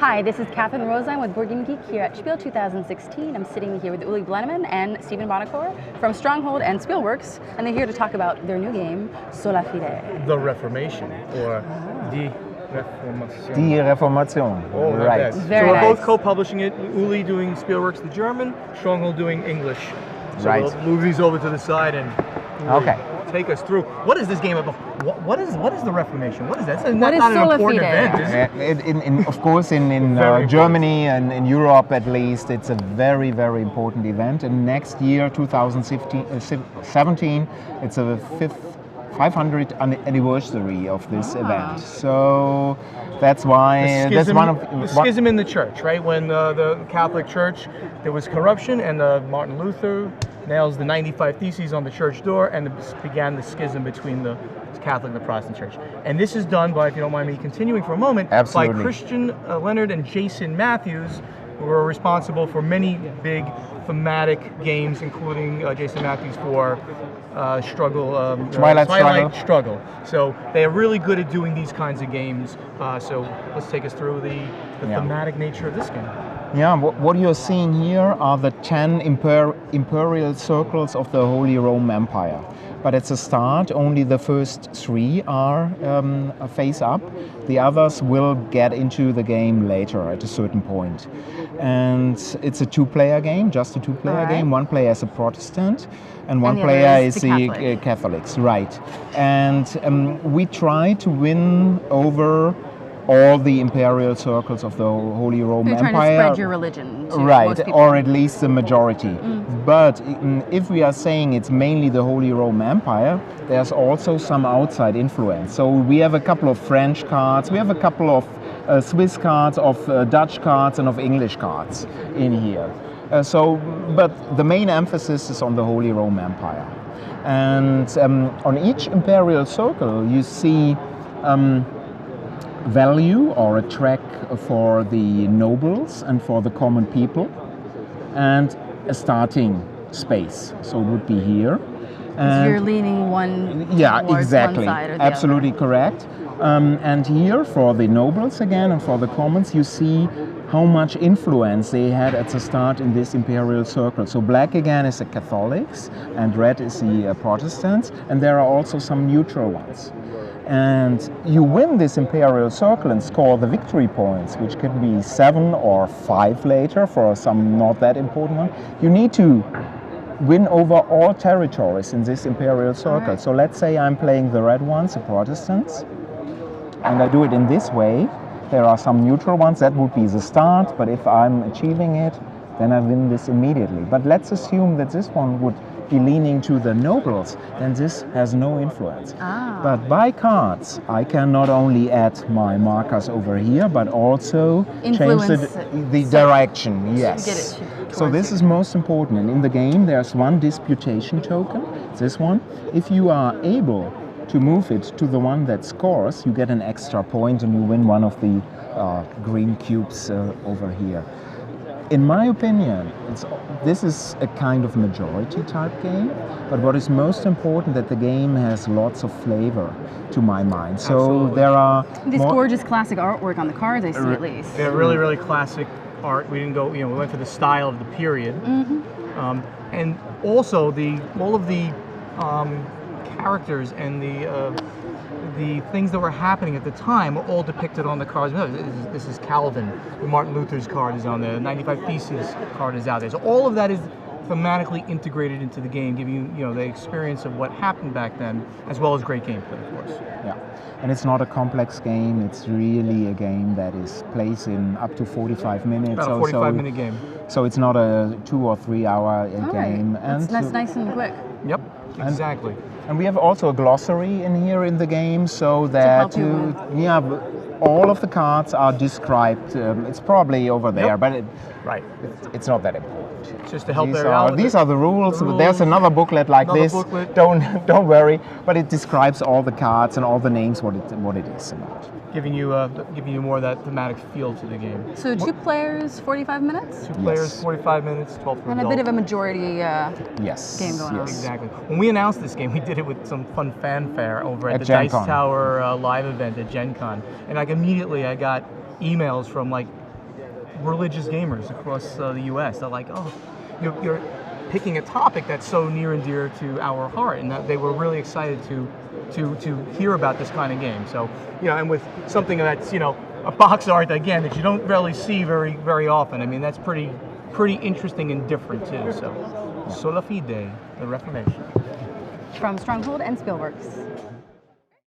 Hi, this is Catherine Rose. I'm with Board Game Geek here at Spiel 2016. I'm sitting here with Uli Blenneman and Stephen Bonacore from Stronghold and Spielworxx, and they're here to talk about their new game, Sola Fide. The Reformation, or Die Reformation. Die Reformation, Oh, right. So Very we're nice. both co-publishing it, Uli doing Spielworxx the German, Stronghold doing English. So Right. we'll move these over to the side and Uli, Okay. take us through. What is this game about? What is the Reformation? What is that? It's What is not an Sola important Fide? event, is it? Of course, in Very Germany and in Europe at least, it's a very, very important event. And next year, 2017, it's a 500th anniversary of this event. So that's why The that's schism, one of the schism in the church, right? When the Catholic Church, there was corruption, and Martin Luther nails the 95 Theses on the church door, and began the schism between the Catholic and the Protestant Church. And this is done by, if you don't mind me continuing for a moment, Absolutely. by Christian Leonard and Jason Matthews, who are responsible for many big thematic games, including Jason Matthews for Twilight Struggle. So they are really good at doing these kinds of games. So let's take us through the thematic nature of this game. Yeah, what you're seeing here are the 10 imperial circles of the Holy Roman Empire. But at the start, only the first 3 are face up. The others will get into the game later at a certain point. And it's a 2-player game, just a 2-player game. One player is a Protestant, and one the other player is is the the Catholic. Catholics, right. And we try to win over all the imperial circles of the Holy Roman They're Empire. trying to spread your religion to Right, most people. or at least the majority. But if we are saying it's mainly the Holy Roman Empire, there's also some outside influence. So we have a couple of French cards, we have a couple of Swiss cards, of Dutch cards, and of English cards in here. But the main emphasis is on the Holy Roman Empire. And on each imperial circle, you see value or a track for the nobles and for the common people, and a starting space. So it would be here. So you're leaning one towards exactly. one side or the Absolutely correct. And here for the nobles again and for the commons, you see how much influence they had at the start in this imperial circle. So black again is the Catholics, and red is the Protestants, and there are also some neutral ones. And you win this imperial circle and score the victory points, which could be 7 or 5 later for some not that important one. You need to win over all territories in this imperial circle. Right. So let's say I'm playing the red ones, the Protestants, and I do it in this way. There are some neutral ones, that would be the start, but if I'm achieving it, then I win this immediately. But let's assume that this one would be leaning to the nobles, then this has no influence. But by cards, I can not only add my markers over here, but also Influence change the direction. Yes. Get it So towards this you. is most important. And in the game, there's one disputation token, this one. If you are able to move it to the one that scores, you get an extra point and you win one of the green cubes over here. In my opinion, this is a kind of majority type game, but what is most important that the game has lots of flavor to my mind. So Absolutely. there are This gorgeous classic artwork on the cards, I see at least. They're really, really classic art. We didn't go, we went for the style of the period. And also all of the characters and the things that were happening at the time were all depicted on the cards. This is Calvin. Martin Luther's card is on there. The 95 Theses card is out there. So all of that is thematically integrated into the game, giving you the experience of what happened back then, as well as great gameplay, of course. Yeah, and it's not a complex game. It's really a game that is plays in up to 45 minutes. About a 45-minute game. So it's not a 2 or 3 hour game. Right. That's nice and quick. Yep, exactly. And we have also a glossary in here in the game, so that help you all of the cards are described. It's probably over there, Yep. but Right. it's not that important. Just to help These are the rules. The rules. There's another booklet like Another this. booklet. Don't worry, but it describes all the cards and all the names what it is about. giving you more of that thematic feel to the game. So 2 players, 45 minutes? 2 players, 45 minutes, 12 for And a adult. bit of a majority Yes. game going on. Exactly. When we announced this game, we did it with some fun fanfare over at the Gen Dice Con. Tower live event at Gen Con. And immediately I got emails from like religious gamers across the U.S. They're like, oh, you're picking a topic that's so near and dear to our heart, and that they were really excited to hear about this kind of game. So, and with something that's, a box art again that you don't really see very often. I mean, that's pretty interesting and different too. So, Sola Fide, the Reformation. From Stronghold and Spielworxx.